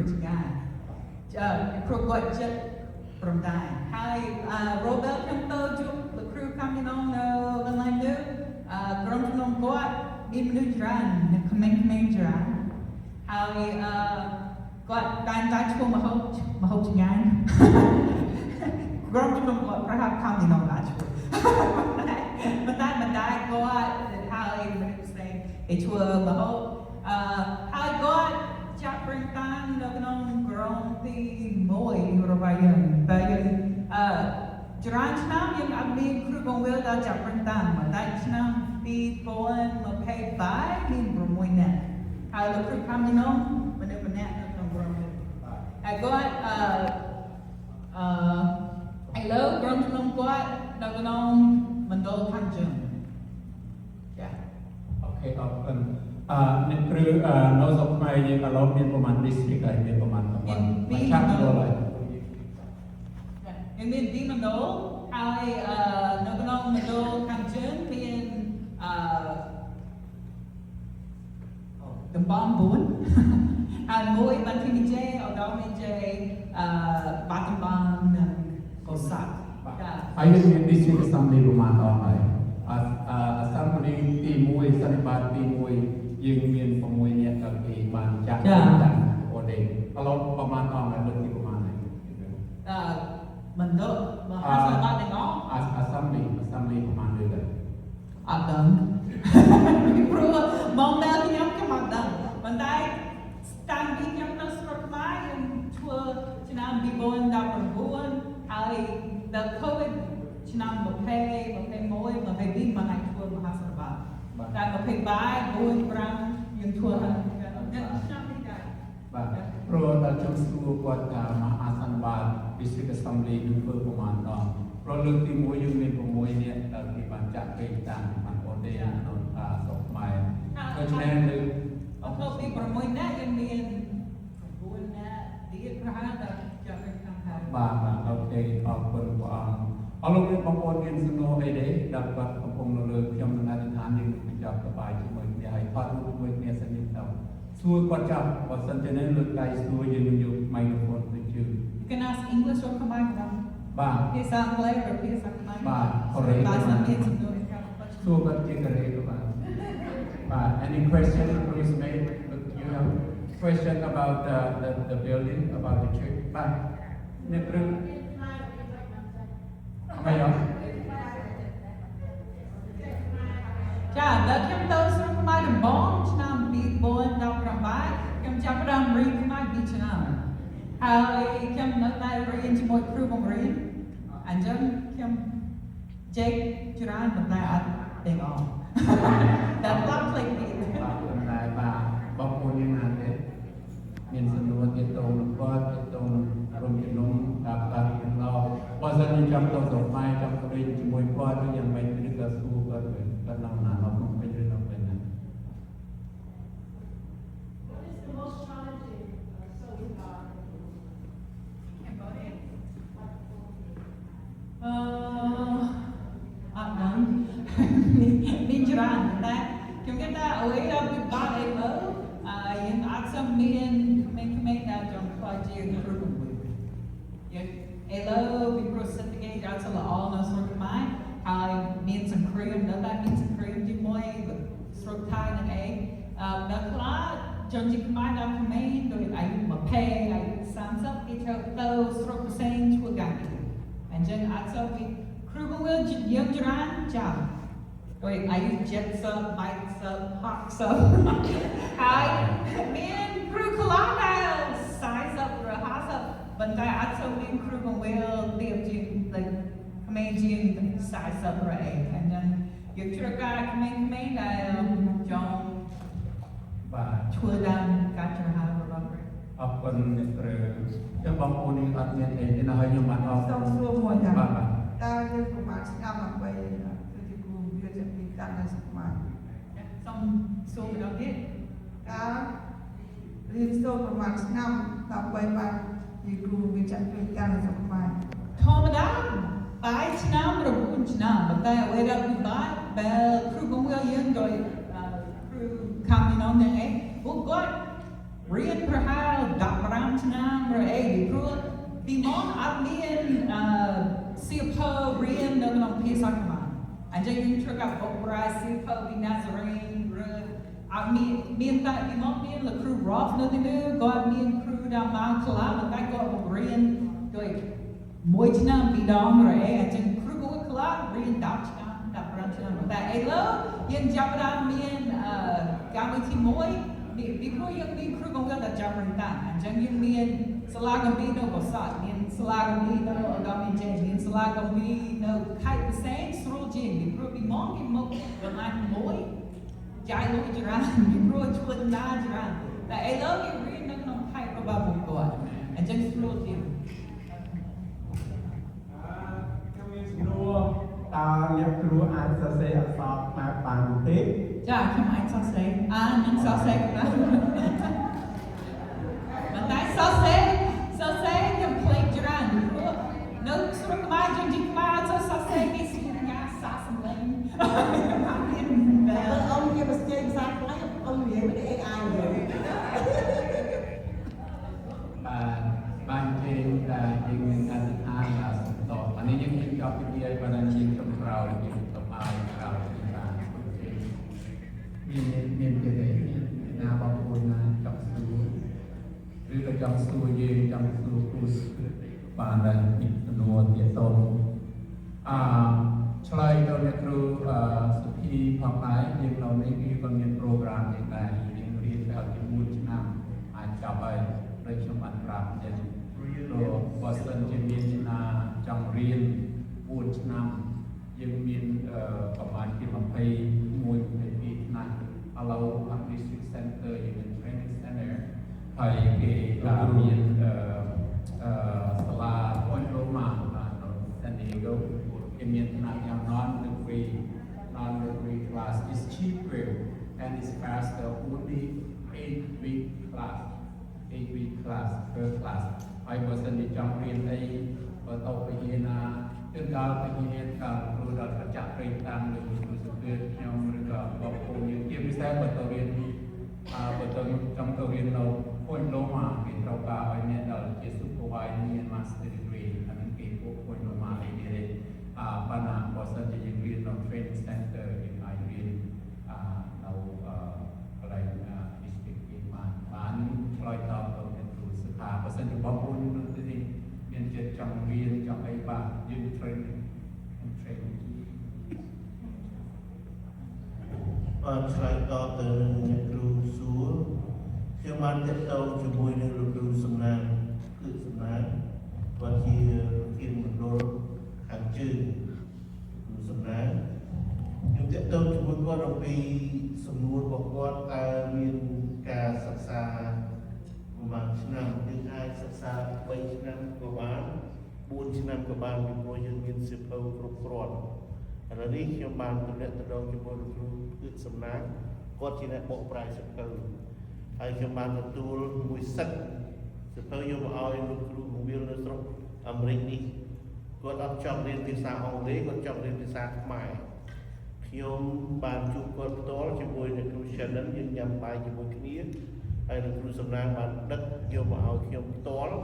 ជាងាយគ្រូគាត់ចិត្តព្រមដែរហើយរ៉ូបឺតខ្ញុំទៅជួបលោកគ្រូកាមីណូនៅកន្លែងនេះក្រុមជំនុំគាត់មានមនុស្សច្រើនក្មេងៗច្រើនហើយគាត់តែឈ្មោះមហូបជាងាយក្រុមជំនុំគាត់ប្រហែលកាមីណូដែរឈ្មោះមិនតែគាត់ហើយមនុស្សផ្សេងគេឈ្មោះមហូបហើយគាត់ចាប់ព្រឹងតាមនៅក្នុងក្រុមទី1របស់យើងតែយើងច្រើនឆ្នាំយើងអត់មានគ្រូបង្រៀនដល់ចាប់ព្រឹងតាមតែឆ្នាំ2023មាន6នាក់ហើយលោកគ្រូខាំនេះនោះមនុស្សម្នាក់នៅក្នុងក្រុមនេះហើយគាត់ឥឡូវក្រុមក្នុងគាត់នៅក្នុងមណ្ឌលខាងជើងចាអូខេអរគុណអ្នកគ្រូនៅស្រុកខ្មែរយើងឥឡូវមានប្រមាណ district ហើយមានប្រមាណតំបន់មួយឆាប់ដល់ហើយយើងមានទីមណ្ឌលហើយនៅក្នុងមណ្ឌលខាងជើងមានតំបន់4ហើយមួយបានទីជេឧត្តមមានជេបាត់តំបន់និងកុសលហើយយើងមាន district assembly ប្រមាណដល់ហើយassembly ទី1សន្និបាតទី1យើងមាន6នាក់ក៏គេបានចាក់អូដេឥឡូវប្រមាណដល់ហើយលើកទីប្រមាណហើយមណ្ឌលមហាសន្និបាតទាំងអស់assembly ប្រមាណលើកអត់ដឹងព្រោះមកដល់ខ្ញុំអត់ដឹងប៉ុន្តែតាំងពីខ្ញុំនៅស្រុកខ្មែរខ្ញុំធ្វើឆ្នាំ2019ហើយដល់ COVID ឆ្នាំ2021មកហើយធ្វើមហាសន្និបាតតែ23 4 5យើងធ្វើហើយឆ្នាំនេះដែរបាទព្រោះដល់ខ្ញុំសួរគាត់ថាមហាសន្និបាត District Assembly នឹងធ្វើប្រមាណដងព្រោះលើកទី1យើងមាន6នាក់ដែលគេបានចាក់ពេកតាមបានអូដេនៅស្រុកខ្មែរដូច្នេះលើអត់ទៅពី6នាក់យើងមាន9នាក់ទៀតប្រហែលដល់ចាក់ពេកតាមហើយបាទអូខេអរគុណព្រះអង្គអរលោកអ្នកបងប្អូនមានសំណួរអីទេដែលគាត់កំពុងនៅលើខ្ញុំនឹងអធិដ្ឋានយើងបញ្ចប់សប្បាយជាមួយគ្នាហើយថតរូបជាមួយគ្នាសិនយើងទៅសួរគាត់ចាប់បើសិនជានៅលើដៃសួរយើងនឹងយក microphone ទៅជឿ You can ask English or Khmer បាទភាសាអង់គ្លេសឬភាសាខ្មែរបាទកូរ៉េបាទសំដៅសំណួរសួរគាត់ជាកូរ៉េក៏បានបាទ Any question please make you have question about the building about the church បាទអ្នកព្រឹកអីយ៉ាចាដល់ខ្ញុំទៅស្រុកខ្មែរដំបូងឆ្នាំ2018ខ្ញុំចាប់ផ្ដើមរៀនខ្មែរពីឆ្នាំហើយខ្ញុំនៅតែរៀនជាមួយគ្រូបង្រៀនអញ្ចឹងខ្ញុំចេះច្រើនប៉ុន្តែអត់ទាំងអស់តែគាត់ផ្លេចទៀតបាទប៉ុន្តែបាទបងប្អូនយើងណាទេមានសំណួរទាក់ទងនឹងគាត់ទាក់ទងនឹងក្រុមជំនុំតាមការរៀនឡោបើសិនជាចាំទៅស្រុកខ្មែរចាំទៅរៀនជាមួយគាត់ឬយ៉ាងម៉េចឬក៏សួរគាត់វិញគាត់នៅណានៅក្នុងពេញឬនៅពេលណាអត់ដឹងមានច្រើនតែខ្ញុំគិតថាអ្វីដែលពិបាកអីមើលយើងអត់សមមានក្មេងៗដែលចង់ខ្លាចជាគ្រូបង្រៀនយើងឥឡូវពីព្រោះសេដ្ឋកិច្ចអត់សូវល្អនៅស្រុកខ្មែរហើយមានសង្គ្រាមនៅតែមានសង្គ្រាមជាមួយស្រុកថៃនឹងឯងដល់ខ្លះជនជាតិខ្មែរដល់ក្មេងដូចអាយុ20អាយុ30គេត្រូវទៅស្រុកផ្សេងធ្វើការងារអញ្ចឹងអត់សូវមានគ្រូបង្រៀនយើងច្រើនចាំដោយអាយុ70 80 60ហើយមានគ្រូខ្លះដែល40 ឬ50ប៉ុន្តែអត់សូវមានគ្រូបង្រៀនទៀបជាងក្មេងជាង40 ឬអីអញ្ចឹងយើងត្រូវការក្មេងៗដែលចង់បាទជួយដល់ការចំណាយរបស់អរគុណអ្នកគ្រូចុះបងប្អូននេះអត់មានអីទេហើយខ្ញុំបានអរគុណសួរមួយថាតើយើងប្រមាណឆ្នាំដើម្បីគឺជាគ្រូវាជាពីតាំងនៅស្រុកខ្មែរសូមសួរម្ដងទៀតតើរៀនសូត្រប្រមាណឆ្នាំដើម្បីបានជាគ្រូវាចាក់ពីតាំងនៅស្រុកខ្មែរធម្មតា8ឆ្នាំ9ឆ្នាំប៉ុន្តែអ្វីដែលពិបាកបែរគ្រូបង្រៀនយើងដោយគ្រូខាមីណូនឹងឯងពួកគាត់រៀនប្រហែល15 sacrament. And then you took up Bokrai, Sipo, Nazarene, me and that, you want me and the crew rough, nothing new, God, me and crew down Mount Kalam, and that got a green, like, Moitina, Bidong, and then crew go with Kalam, green, Dapchina, Daprachina, that Elo, Yen Japadan, me and Gamiti Moy, before you be crew go with that Japadan, and then you me and Salagambino Bosat, me and Salagambino, Agami J, me and Salagambino, Kite the same, Sro Jin, the crew be monking, the line Moy. Jai lo jiran, you grow a children na jiran. That I love you reading nothing on pipe about God. And just float you. Kami semua lihat dulu ada saya asal mapan teh. Ja, come on, sausage. And sausage. But that sausage, the plate jiran. No, sort of my drinking my sausage is gas sauce and lane. Ông kia mà chơi sao nói ông về mới để ai về ban trên là những ngành hàng làต่ออันนี้ยังกินกับที่ไอ้ประเด็นยิงกับเรายิงกับไอ้เราต่างๆมีเจริญนาบางคนนะจับสูหรือจับสูยืนจับสูคุสบานได้อิทนวลเดียตงឆ្លើយទៅអ្នកគ្រូសុភីផងដែរយើងនៅនេះគឺក៏មានប្រូក្រាមយ៉ាងដែរយើងរៀនដល់ជាមួយឆ្នាំអាចចាប់ហើយដោយខ្ញុំបានប្រាប់ចឹងព្រោះបើសិនជាមានឆ្នាំចង់រៀន4ឆ្នាំយើងមានប្រហែលជា21 22ឆ្នាំឥឡូវ District Center យើងមាន Training Center ហើយគេមានសាលា Point Roma នៅ San Diego in non-degree class is cheaper and is faster. Only 8-week class per class. I was in the jump in but over here now, the girl began to do the chapter time with the good young you give me that, but the jump in no point Loma in Roka, I met the supervising and master degree, and then people point Loma in it. ปัญหาบริษัทยังเรียนในเทรนนิ่งเซ็นเตอร์ยังไอเรียนเราอะไรดิสตริกต์มาบ้านปล่อยต่อเราเป็นครูสภาบริษัทอยู่บ้านคุณนั่นเองเรียนจะจำเรียนจำไอ้บ้านยืนเทรนนิ่งឆ្លើយតបទៅនឹងអ្នកគ្រូសួរខ្ញុំបានទាក់ទងជាមួយនឹងលោកគ្រូសំណាងគឺសំណាងគាត់ជាប្រធានមណ្ឌលខាងជើងគ្រូសំណាងខ្ញុំទាក់ទងជាមួយគាត់អំពីសំណួររបស់គាត់តើមានការសិក្សាប្រហែលឆ្នាំយើងអាចសិក្សា3ឆ្នាំក៏បាន4ឆ្នាំក៏បានពីព្រោះយើងមានសៀវភៅគ្រប់គ្រាន់ឥឡូវនេះខ្ញុំបានទំនាក់ទំនងជាមួយលោកគ្រូគឺសំណាងគាត់ជាអ្នកបកប្រែសៀវភៅហើយខ្ញុំបានទទួលមួយសិទ្ធសៀវភៅយកមកឲ្យលោកគ្រូបង្រៀននៅស្រុកអាមេរិកនេះគាត់អត់ចង់រៀនភាសាអង់គ្លេសគាត់ចង់រៀនភាសាខ្មែរខ្ញុំបានជួបគាត់ផ្ទាល់ជាមួយអ្នកគ្រូ Shannon យើងញ៉ាំបាយជាមួយគ្នាហើយលោកគ្រូសំណាងបានដឹកយកមកឲ្យខ្ញុំផ្ទាល់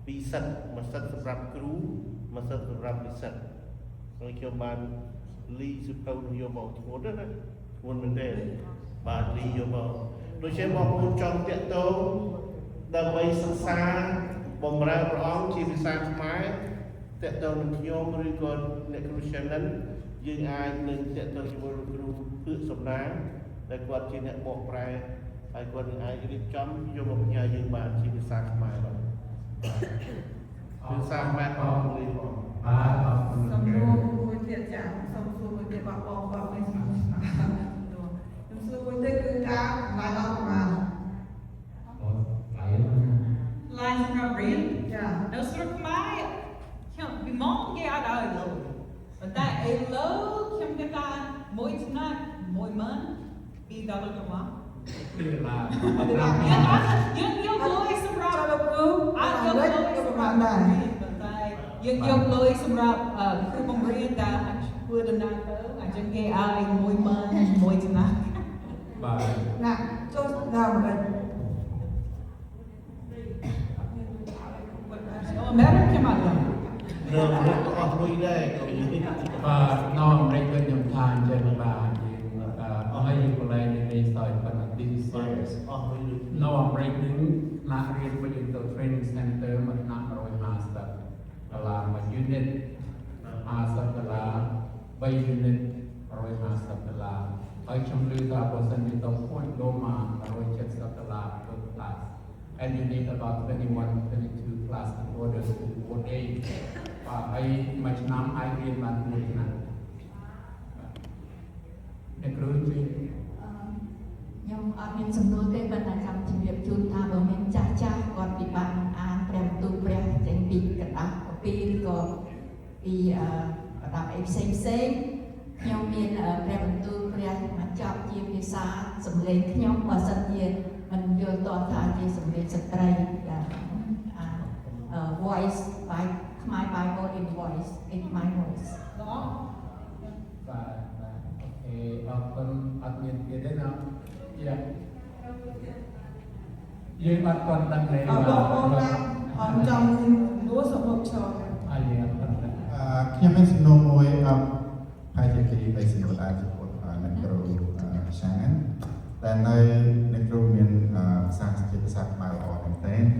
ពីសិទ្ធមួយសិទ្ធសម្រាប់គ្រូមួយសិទ្ធសម្រាប់និស្សិតហើយខ្ញុំបានលីសៀវភៅនោះយកមកធ្ងន់ណាធ្ងន់មែនទេបាទលីយកមកដូច្នេះបងប្អូនចង់តាក់ទងដើម្បីសិក្សាបម្រើព្រះអង្គជាភាសាខ្មែរតាក់ទងនឹងខ្ញុំឬក៏អ្នកគ្រូ Shannon យើងអាចនឹងតាក់ទងជាមួយលោកគ្រូគឺសំណាងដែលគាត់ជាអ្នកបកប្រែហើយគាត់នឹងអាចរៀបចំយកមកផ្ញើយើងបានជាភាសាខ្មែរបាទភាសាខ្មែរអង់គ្លេសផងសំណួរមួយទៀតចាសំសួរមួយទៀតបងមិនខ្ញុំសួរមួយទៀតគឺការឡាយអស់ប្រមាណឡាយសម្រាប់រៀន ចា នៅស្រុកខ្មែរខ្ញុំពីមកគេអត់ឲ្យឥឡូវប៉ុន្តែឥឡូវខ្ញុំគិតថាមួយឆ្នាំ10000ពីដល់ទៅមក คือลา យើងយកលុយសម្រាប់លោកគ្រូអាចយកលុយសម្រាប់ដែរប៉ុន្តែយើងយកលុយសម្រាប់គ្រូបង្រៀនតែធ្វើដំណើរទៅអញ្ចឹងគេឲ្យ10000មួយឆ្នាំ បាទ ណាចូលដល់មក American មកដល់ នៅ នៅមនុស្សក៏អស់លុយដែរក៏និយាយ បាទនៅអាមេរិកក៏ខ្ញុំថាអញ្ចឹងបាទយើងហើយកន្លែងនេះសើចប៉ុន្តែ this is serious អស់លុយដូច នៅអាមេរិកនឹងណារៀនវិញទៅ training center មួយឆ្នាំ$150មួយ unit $50 3 unit $150 ហើយខ្ញុំឮថាបើសិនជាទៅ point Loma $170 per class and you need about 21-22 class in order to ordain បាទហើយមួយឆ្នាំអាចរៀនបានមួយឆ្នាំអ្នកគ្រូជួយ ខ្ញុំអត់មានសំណួរទេប៉ុន្តែចង់ជម្រាបជូនថាបើមានចាស់ចាស់គាត់ពិបាកនឹងអានព្រះបន្ទូលព្រះចេញពីกระดาษកាពីឬក៏ពីกระดาษអីផ្សេងខ្ញុំមានព្រះបន្ទូលព្រះមកចប់ជាភាសាសំឡេងខ្ញុំបើសិនជាមិនយល់តថាជាសំឡេងស្ត្រី voice by my Bible in voice in my voice បាទអូខេអរគុណអត់មានទៀតទេណាយើងអត់ទាន់ដឹងទេ បងណាអត់ចង់នួសមុខឈរ អាយអត់ទាន់ដឹង ខ្ញុំមានសំណួរមួយហើយជាគេបីសិនបណ្ដាជាពុទ្ធអ្នកគ្រូសានតែនៅអ្នកគ្រូមានភាសាជាភាសាខ្មែរល្អមែនទែន